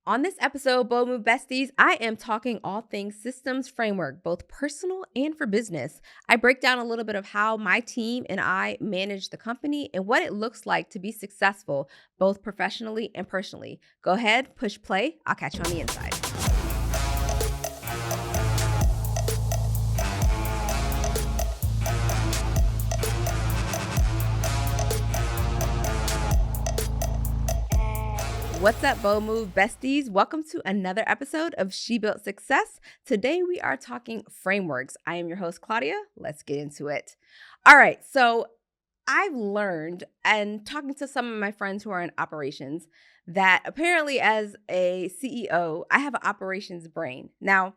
On this episode, Bold Move Besties, I am talking all things systems framework, both personal and for business. I break down a little bit of how my team and I manage the company and what it looks like to be successful, both professionally and personally. Go ahead, push play. I'll catch you on the inside. What's up, Bold Move Besties? Welcome to another episode of She Built Success. Today we are talking frameworks. I am your host, Claudia. Let's get into it. All right, so I've learned, and talking to some of my friends who are in operations, that apparently as a CEO, I have an operations brain. Now,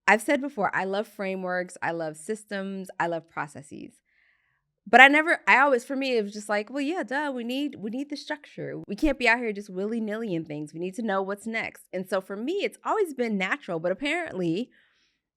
I've said before, I love frameworks, I love systems, I love processes. But for me, it was just like, well, yeah, duh, we need the structure. We can't be out here just willy-nilly in things. We need to know what's next. And so for me, it's always been natural, but apparently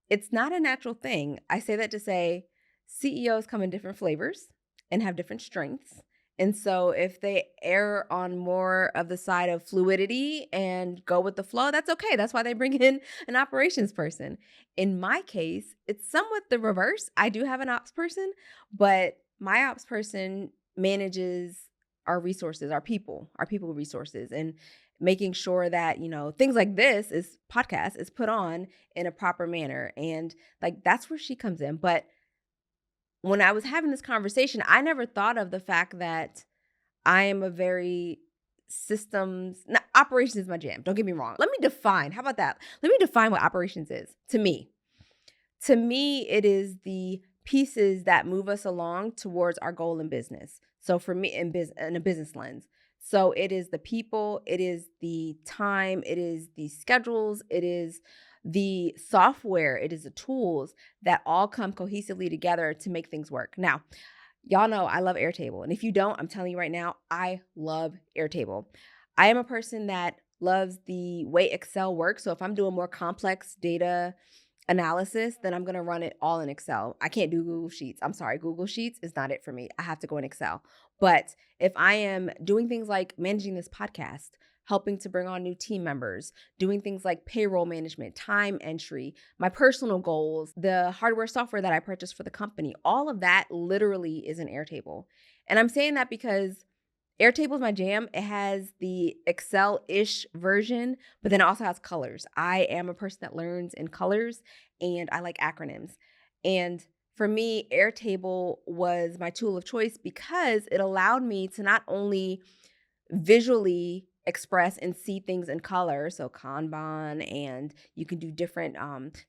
it's not a natural thing. I say that to say CEOs come in different flavors and have different strengths. And so if they err on more of the side of fluidity and go with the flow, that's okay. That's why they bring in an operations person. In my case, it's somewhat the reverse. I do have an ops person, but my ops person manages our resources, our people resources, and making sure that, things like this podcast is put on in a proper manner. And like, that's where she comes in. But when I was having this conversation, I never thought of the fact that I am a very operations is my jam. Don't get me wrong. How about that? Let me define what operations is to me. To me, it is the pieces that move us along towards our goal in business. So for me, in a business lens. So it is the people, it is the time, it is the schedules, it is the software, it is the tools that all come cohesively together to make things work. Now, y'all know I love Airtable. And if you don't, I'm telling you right now, I love Airtable. I am a person that loves the way Excel works. So if I'm doing more complex data analysis, then I'm going to run it all in Excel. I can't do Google Sheets. I'm sorry, Google Sheets is not it for me. I have to go in Excel. But if I am doing things like managing this podcast, helping to bring on new team members, doing things like payroll management, time entry, my personal goals, the hardware software that I purchased for the company, all of that literally is an Airtable. And I'm saying that because Airtable is my jam. It has the Excel-ish version, but then it also has colors. I am a person that learns in colors, and I like acronyms. And for me, Airtable was my tool of choice because it allowed me to not only visually express and see things in color, so Kanban, and you can do different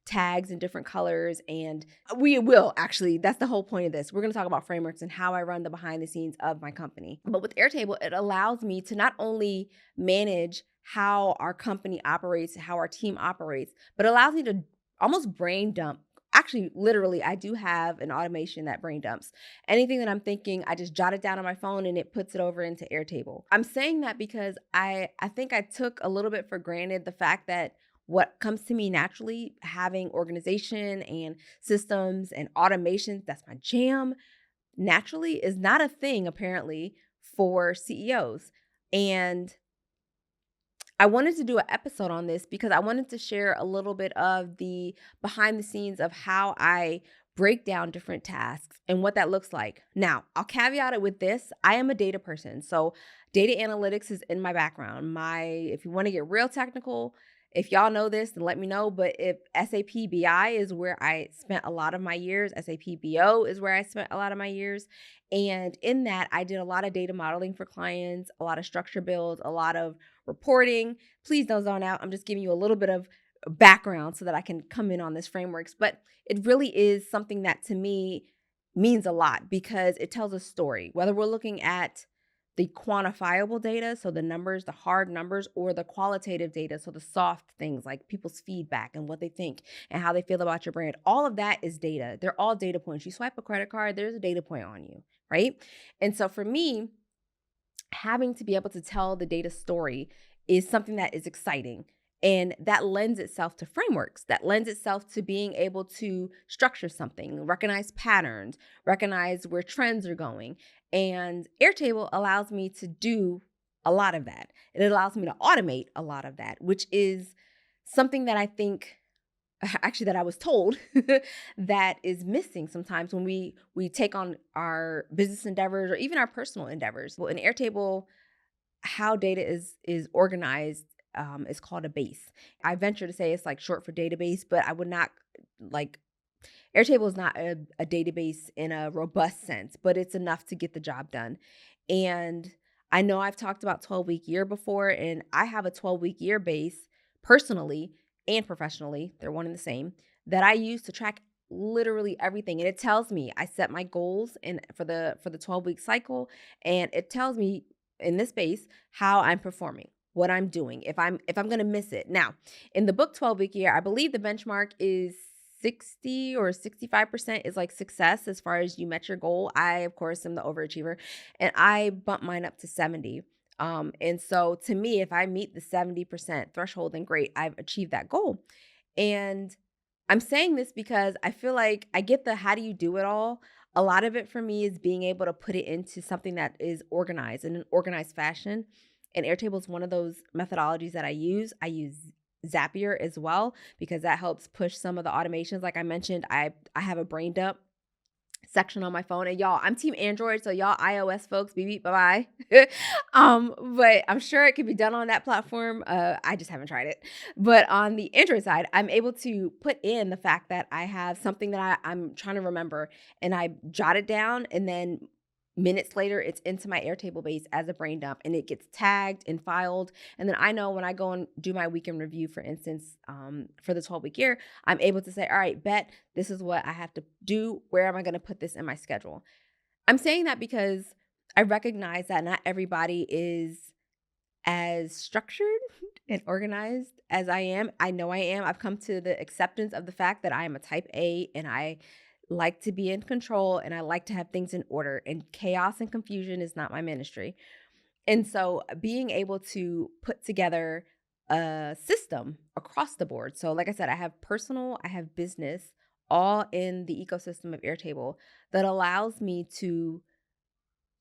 tags in different colors. And we will actually, that's the whole point of this. We're going to talk about frameworks and how I run the behind the scenes of my company. But with Airtable, it allows me to not only manage how our company operates, how our team operates, but allows me to almost brain dump. Actually, literally, I do have an automation that brain dumps. Anything that I'm thinking, I just jot it down on my phone and it puts it over into Airtable. I'm saying that because I think I took a little bit for granted the fact that what comes to me naturally, having organization and systems and automation, that's my jam, naturally is not a thing apparently for CEOs. And I wanted to do an episode on this because I wanted to share a little bit of the behind the scenes of how I break down different tasks and what that looks like. Now, I'll caveat it with this. I am a data person. So data analytics is in my background. If you want to get real technical, if y'all know this, then let me know. But if SAP BI is where I spent a lot of my years, SAP BO is where I spent a lot of my years. And in that, I did a lot of data modeling for clients, a lot of structure builds, a lot of reporting. Please don't zone out. I'm just giving you a little bit of background so that I can come in on this frameworks. But it really is something that to me means a lot because it tells a story, whether we're looking at the quantifiable data, so the numbers, the hard numbers, or the qualitative data, so the soft things like people's feedback and what they think and how they feel about your brand. All of that is data. They're all data points. You swipe a credit card, there's a data point on you, right? And so for me, having to be able to tell the data story is something that is exciting. And that lends itself to frameworks, that lends itself to being able to structure something, recognize patterns, recognize where trends are going. And Airtable allows me to do a lot of that. It allows me to automate a lot of that, which is something that I think actually that I was told that is missing sometimes when we take on our business endeavors or even our personal endeavors. Well, in Airtable, how data is organized is called a base. I venture to say it's like short for database, but I would not like Airtable is not a database in a robust sense, but it's enough to get the job done. And I know I've talked about 12-week year before, and I have a 12-week year base personally and professionally, they're one and the same, that I use to track literally everything. And it tells me I set my goals and for the 12-week cycle, and it tells me in this base how I'm performing, what I'm doing, if I'm going to miss it. Now, in the book 12-week year, I believe the benchmark is 60 or 65% is like success as far as you met your goal. I, of course, am the overachiever, and I bump mine up to 70. And so to me, if I meet the 70% threshold, then great, I've achieved that goal. And I'm saying this because I feel like I get the how do you do it all. A lot of it for me is being able to put it into something that is organized in an organized fashion. And Airtable is one of those methodologies that I use. I use Zapier as well because that helps push some of the automations. Like I mentioned, I have a brain dump section on my phone, and y'all, I'm team Android, so y'all iOS folks, beep beep, bye bye. But I'm sure it can be done on that platform. I just haven't tried it. But on the Android side, I'm able to put in the fact that I have something that I'm trying to remember, and I jot it down, and then minutes later, it's into my Airtable base as a brain dump, and it gets tagged and filed. And then I know when I go and do my weekend review, for instance, for the 12-week year, I'm able to say, all right, bet this is what I have to do. Where am I going to put this in my schedule? I'm saying that because I recognize that not everybody is as structured and organized as I am. I know I am. I've come to the acceptance of the fact that I am a type A, and I like to be in control, and I like to have things in order, and chaos and confusion is not my ministry. And so being able to put together a system across the board. So like I said, I have personal, I have business, all in the ecosystem of Airtable that allows me to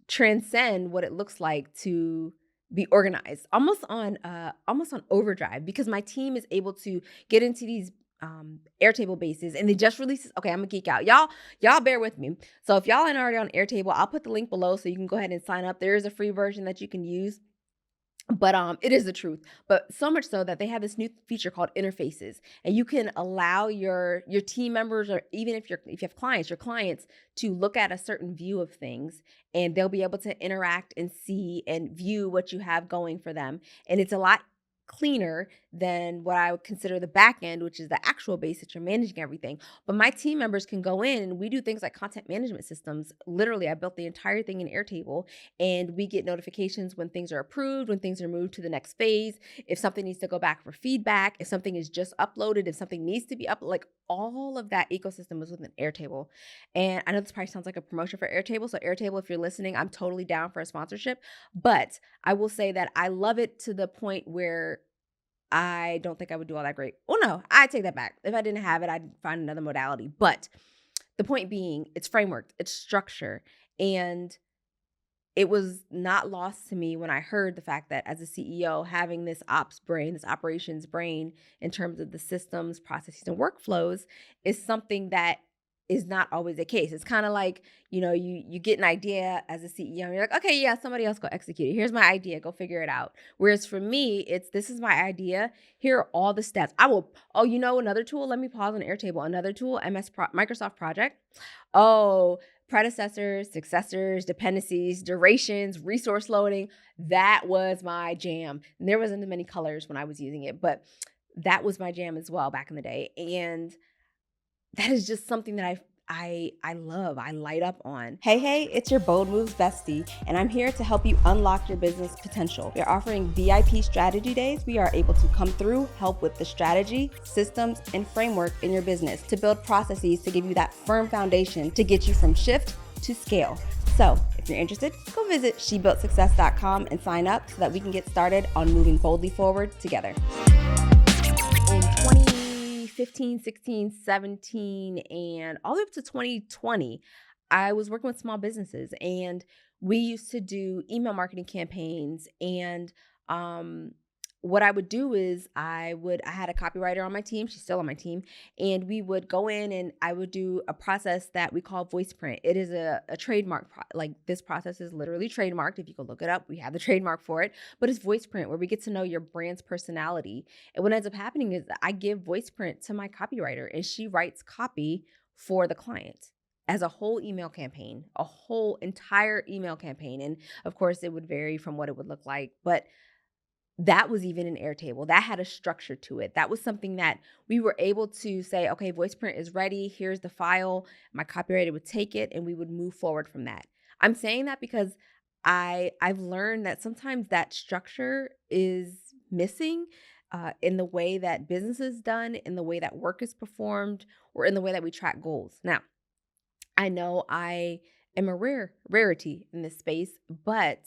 transcend what it looks like to be organized, almost on overdrive, because my team is able to get into these Airtable bases, and they just released. Okay, I'm gonna geek out, y'all bear with me. So if y'all aren't already on Airtable, I'll put the link below so you can go ahead and sign up. There is a free version that you can use, but it is the truth. But so much so that they have this new feature called interfaces, and you can allow your team members, or even if you have clients, your clients, to look at a certain view of things, and they'll be able to interact and see and view what you have going for them. And it's a lot cleaner than what I would consider the back end, which is the actual base that you're managing everything. But my team members can go in, and we do things like content management systems. Literally, I built the entire thing in Airtable, and we get notifications when things are approved, when things are moved to the next phase, if something needs to go back for feedback, if something is just uploaded, if something needs to be up, like all of that ecosystem is within Airtable. And I know this probably sounds like a promotion for Airtable. So Airtable, if you're listening, I'm totally down for a sponsorship. But I will say that I love it to the point where I don't think I would do all that great. Well, no, I take that back. If I didn't have it, I'd find another modality. But the point being, it's framework, it's structure. And it was not lost to me when I heard the fact that as a CEO, having this ops brain, this operations brain in terms of the systems, processes, and workflows is something that is not always the case. It's kind of like, you get an idea as a CEO, and you're like, okay, yeah, somebody else go execute it. Here's my idea, go figure it out. Whereas for me, this is my idea. Here are all the steps. Another tool, let me pause on Airtable. Another tool, Microsoft Project. Oh, predecessors, successors, dependencies, durations, resource loading. That was my jam. And there wasn't many colors when I was using it, but that was my jam as well back in the day. And that is just something that I love. I light up on. Hey, it's your Bold Moves bestie, and I'm here to help you unlock your business potential. We are offering VIP strategy days. We are able to come through, help with the strategy, systems, and framework in your business to build processes to give you that firm foundation to get you from shift to scale. So if you're interested, go visit shebuiltsuccess.com and sign up so that we can get started on moving boldly forward together. In 2015, 16, 17, and all the way up to 2020, I was working with small businesses, and we used to do email marketing campaigns. And um what I would do is I had a copywriter on my team, she's still on my team, and we would go in and I would do a process that we call voice print. It is a trademark like, this process is literally trademarked. If you go look it up, we have the trademark for it. But it's voice print, where we get to know your brand's personality. And what ends up happening is I give voice print to my copywriter, and she writes copy for the client as a whole email campaign, a whole entire email campaign. And of course, it would vary from what it would look like, but that was even an Airtable. That had a structure to it. That was something that we were able to say, okay, voice print is ready. Here's the file. My copywriter would take it and we would move forward from that. I'm saying that because I've learned that sometimes that structure is missing in the way that business is done, in the way that work is performed, or in the way that we track goals. Now, I know I am a rarity in this space, but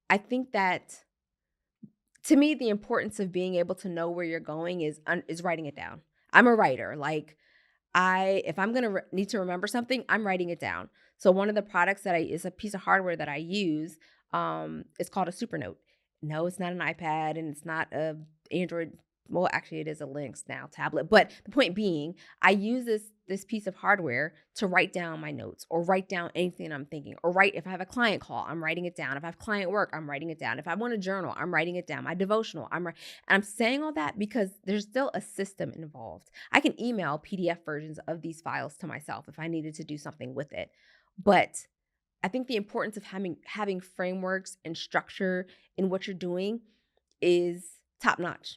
I think that, to me, the importance of being able to know where you're going is writing it down. I'm a writer. Like, if I'm gonna need to remember something, I'm writing it down. So one of the products that is a piece of hardware that I use. It's called a Supernote. No, it's not an iPad, and it's not a Android. Well, actually, it is a Linux now tablet. But the point being, I use this piece of hardware to write down my notes, or write down anything I'm thinking, or write, if I have a client call, I'm writing it down. If I have client work, I'm writing it down. If I want a journal, I'm writing it down. My devotional, and I'm saying all that because there's still a system involved. I can email PDF versions of these files to myself if I needed to do something with it. But I think the importance of having frameworks and structure in what you're doing is top notch.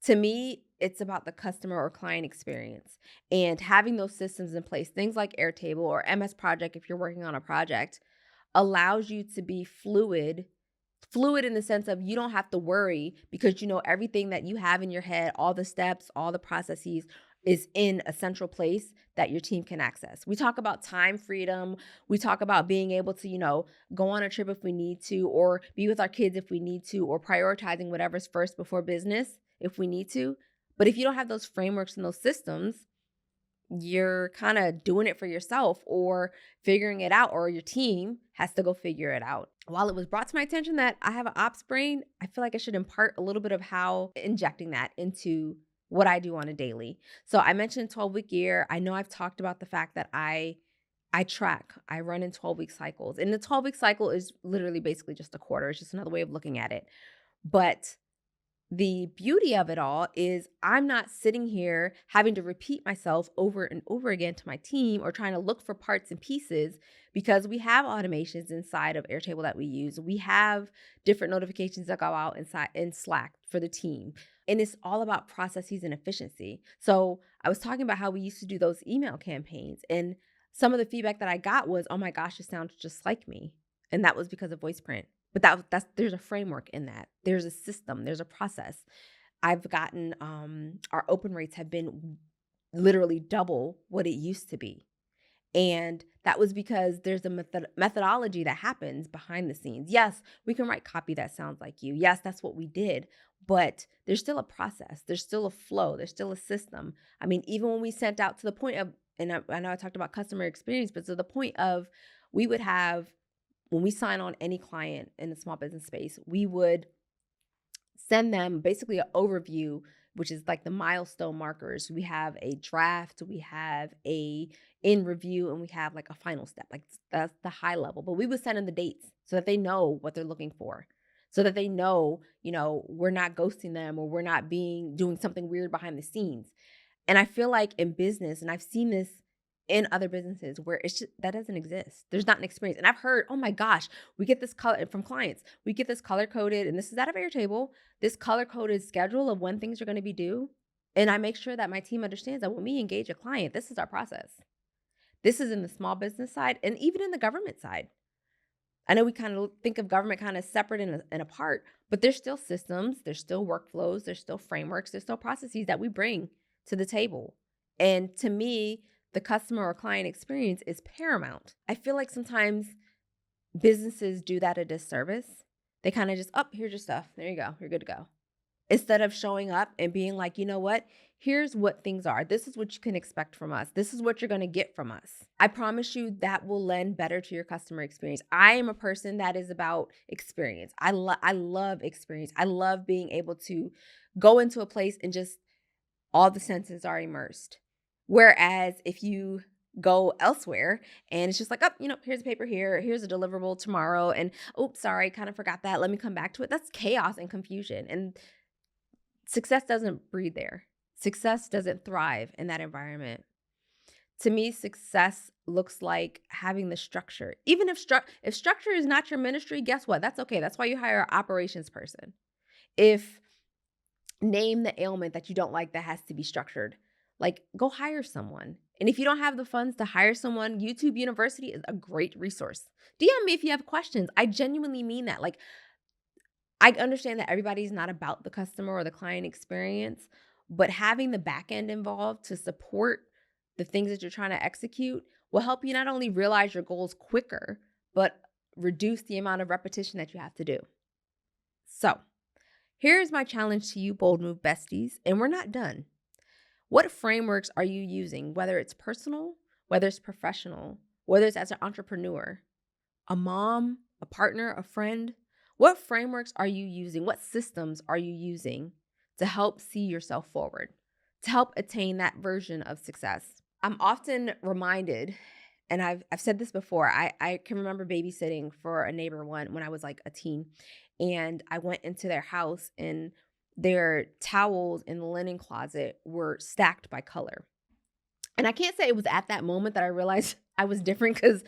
To me, it's about the customer or client experience, and having those systems in place. Things like Airtable or MS Project, if you're working on a project, allows you to be fluid in the sense of you don't have to worry, because you know everything that you have in your head, all the steps, all the processes, is in a central place that your team can access. We talk about time freedom. We talk about being able to, go on a trip if we need to, or be with our kids if we need to, or prioritizing whatever's first before business if we need to. But if you don't have those frameworks and those systems, you're kind of doing it for yourself, or figuring it out, or your team has to go figure it out. While it was brought to my attention that I have an ops brain, I feel like I should impart a little bit of how injecting that into what I do on a daily. So I mentioned 12-week year. I know I've talked about the fact that I track. I run in 12-week cycles. And the 12-week cycle is literally basically just a quarter. It's just another way of looking at it. But the beauty of it all is I'm not sitting here having to repeat myself over and over again to my team, or trying to look for parts and pieces, because we have automations inside of Airtable that we use. We have different notifications that go out inside in Slack for the team. And it's all about processes and efficiency. So I was talking about how we used to do those email campaigns, and some of the feedback that I got was, oh my gosh, it sounds just like me. And that was because of voice print. But that's there's a framework in that. There's a system, there's a process. I've gotten our open rates have been literally double what it used to be. And that was because there's a methodology that happens behind the scenes. Yes, we can write copy that sounds like you. Yes, that's what we did. But there's still a process. There's still a flow. There's still a system. I mean, even when we sent out to the point of, and I know I talked about customer experience, but to the point of, we would have, when we sign on any client in the small business space, we would send them basically an overview, which is like the milestone markers. We have a draft, we have a in review, and we have like a final step. Like, that's the high level. But we would send them the dates so that they know what they're looking for. So that they know, we're not ghosting them, or we're not doing something weird behind the scenes. And I feel like in business, and I've seen this in other businesses, where it's just, that doesn't exist. There's not an experience. And I've heard, oh my gosh, we get this color from clients. We get this color coded, and this is out of Airtable, this color coded schedule of when things are going to be due. And I make sure that my team understands that when we engage a client, this is our process. This is in the small business side, and even in the government side. I know we kind of think of government kind of separate and apart, but there's still systems, there's still workflows, there's still frameworks, there's still processes that we bring to the table. And to me, the customer or client experience is paramount. I feel like sometimes businesses do that a disservice. They kind of just, oh, here's your stuff. There you go. You're good to go. instead of showing up and being like, you know what? Here's what things are. This is what you can expect from us. This is what you're going to get from us. I promise you that will lend better to your customer experience. I am a person that is about experience. I love experience. I love being able to go into a place and just all the senses are immersed. Whereas if you go elsewhere and it's just like, oh, here's a paper here, here's a deliverable tomorrow, and oops, sorry, kind of forgot that. Let me come back to it. That's chaos and confusion. And success doesn't breed there. Success doesn't thrive in that environment. To me, success looks like having the structure. Even if structure is not your ministry, guess what? That's okay. That's why you hire an operations person. If name the ailment that you don't like that has to be structured, like go hire someone. And if you don't have the funds to hire someone, YouTube University is a great resource. DM me if you have questions. I genuinely mean that. Like, I understand that everybody's not about the customer or the client experience, but having the back end involved to support the things that you're trying to execute will help you not only realize your goals quicker, but reduce the amount of repetition that you have to do. So, here's my challenge to you, Bold Move besties, and we're not done. What frameworks are you using, whether it's personal, whether it's professional, whether it's as an entrepreneur, a mom, a partner, a friend? What frameworks are you using? What systems are you using to help see yourself forward, to help attain that version of success? I'm often reminded, and I've said this before, I can remember babysitting for a neighbor when I was like a teen, and I went into their house and their towels in the linen closet were stacked by color. And I can't say it was at that moment that I realized I was different, because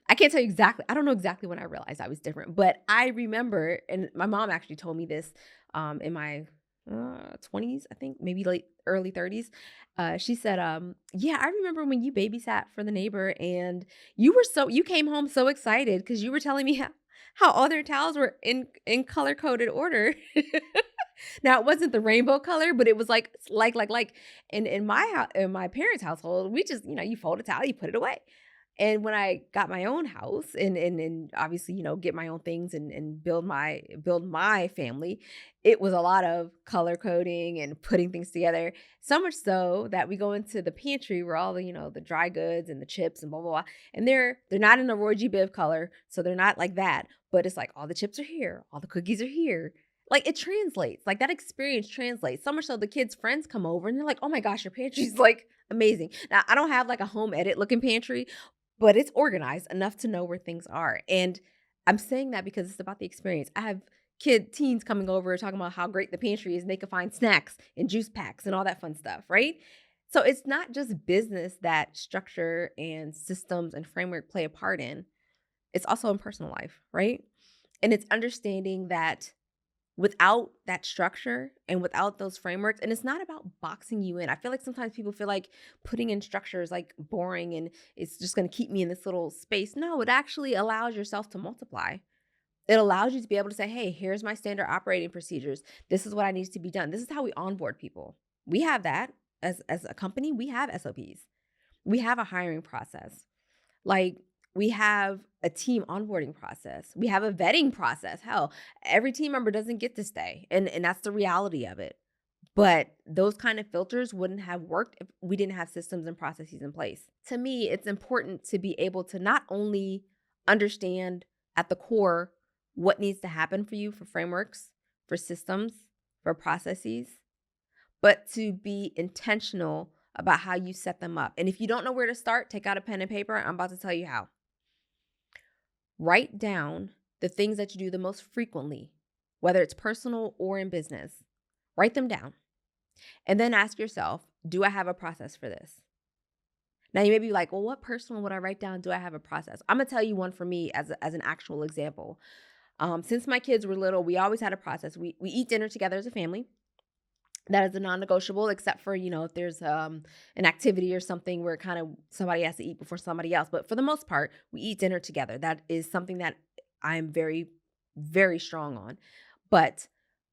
I can't tell you exactly. I don't know exactly when I realized I was different, but I remember, and my mom actually told me this in my 20s, I think, maybe late early 30s. She said, yeah, I remember when you babysat for the neighbor and you came home so excited because you were telling me how all their towels were in color coded order. Now it wasn't the rainbow color, but it was like in my house, in my parents' household, we just, you fold a towel, you put it away. And when I got my own house and obviously, get my own things and build my family, it was a lot of color coding and putting things together. So much so that we go into the pantry where all the dry goods and the chips and blah blah blah. And they're not in a Roy G. Biv color, so they're not like that. But it's like all the chips are here, all the cookies are here. Like it translates, like that experience translates. So much so the kids' friends come over and they're like, oh my gosh, your pantry's like amazing. Now I don't have like a home edit looking pantry, but it's organized enough to know where things are. And I'm saying that because it's about the experience. I have teens coming over talking about how great the pantry is and they can find snacks and juice packs and all that fun stuff, right? So it's not just business that structure and systems and framework play a part in. It's also in personal life, right? And it's understanding that without that structure and without those frameworks, and it's not about boxing you in. I feel like sometimes people feel like putting in structure is like boring and it's just going to keep me in this little space. No, it actually allows yourself to multiply. It allows you to be able to say, hey, here's my standard operating procedures. This is what I needs to be done. This is how we onboard people. We have that as a company. We have SOPs. We have a hiring process. Like, we have a team onboarding process. We have a vetting process. Hell, every team member doesn't get to stay. And that's the reality of it. But those kind of filters wouldn't have worked if we didn't have systems and processes in place. To me, it's important to be able to not only understand at the core what needs to happen for you for frameworks, for systems, for processes, but to be intentional about how you set them up. And if you don't know where to start, take out a pen and paper. I'm about to tell you how. Write down the things that you do the most frequently, whether it's personal or in business. Write them down. And then ask yourself, do I have a process for this? Now you may be like, well, what personal would I write down? Do I have a process? I'm going to tell you one for me as an actual example. Since my kids were little, we always had a process. We eat dinner together as a family. That is a non-negotiable, except for, if there's an activity or something where kind of somebody has to eat before somebody else. But for the most part, we eat dinner together. That is something that I'm very, very strong on. But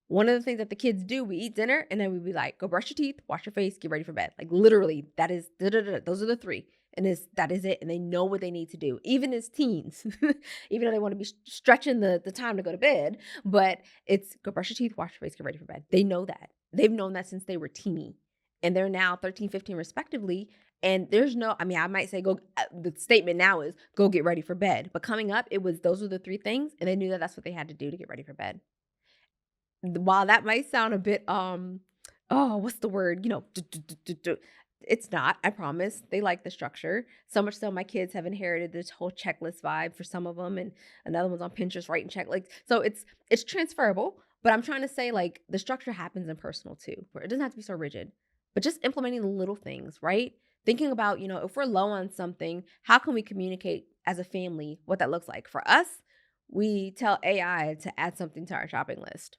one of the things that the kids do, we eat dinner and then we be like, go brush your teeth, wash your face, get ready for bed. Like literally, that is, those are the three. And that is it. And they know what they need to do, even as teens, even though they want to be stretching the time to go to bed. But it's go brush your teeth, wash your face, get ready for bed. They know that. They've known that since they were teeny. And they're now 13, 15, respectively. And there's no, I mean, I might say the statement now is go get ready for bed. But coming up, those were the three things. And they knew that that's what they had to do to get ready for bed. While that might sound a bit, what's the word? It's not, I promise. They like the structure. So much so my kids have inherited this whole checklist vibe for some of them, and another one's on Pinterest writing check. Like, so it's transferable, but I'm trying to say like the structure happens in personal too, where it doesn't have to be so rigid, but just implementing the little things, right? Thinking about, if we're low on something, how can we communicate as a family what that looks like? For us, we tell AI to add something to our shopping list.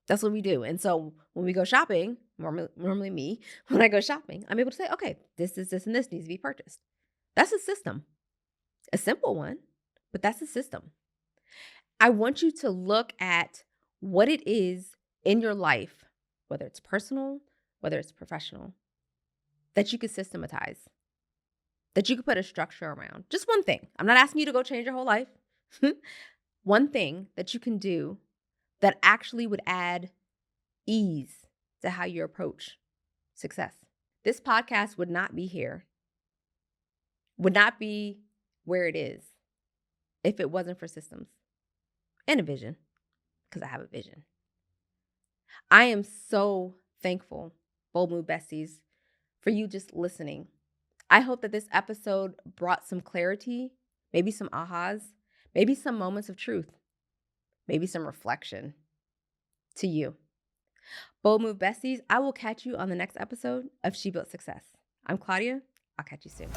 That's what we do. And so when we go shopping, normally me, when I go shopping, I'm able to say, okay, this, and this needs to be purchased. That's a system, a simple one, but that's a system. I want you to look at what it is in your life, whether it's personal, whether it's professional, that you could systematize, that you could put a structure around. Just one thing. I'm not asking you to go change your whole life. One thing that you can do that actually would add ease to how you approach success. This podcast would not be here, would not be where it is if it wasn't for systems and a vision, because I have a vision. I am so thankful, Bold Move Besties, for you just listening. I hope that this episode brought some clarity, maybe some ahas, maybe some moments of truth, maybe some reflection to you. Bold Move Besties, I will catch you on the next episode of She Built Success. I'm Claudia. I'll catch you soon.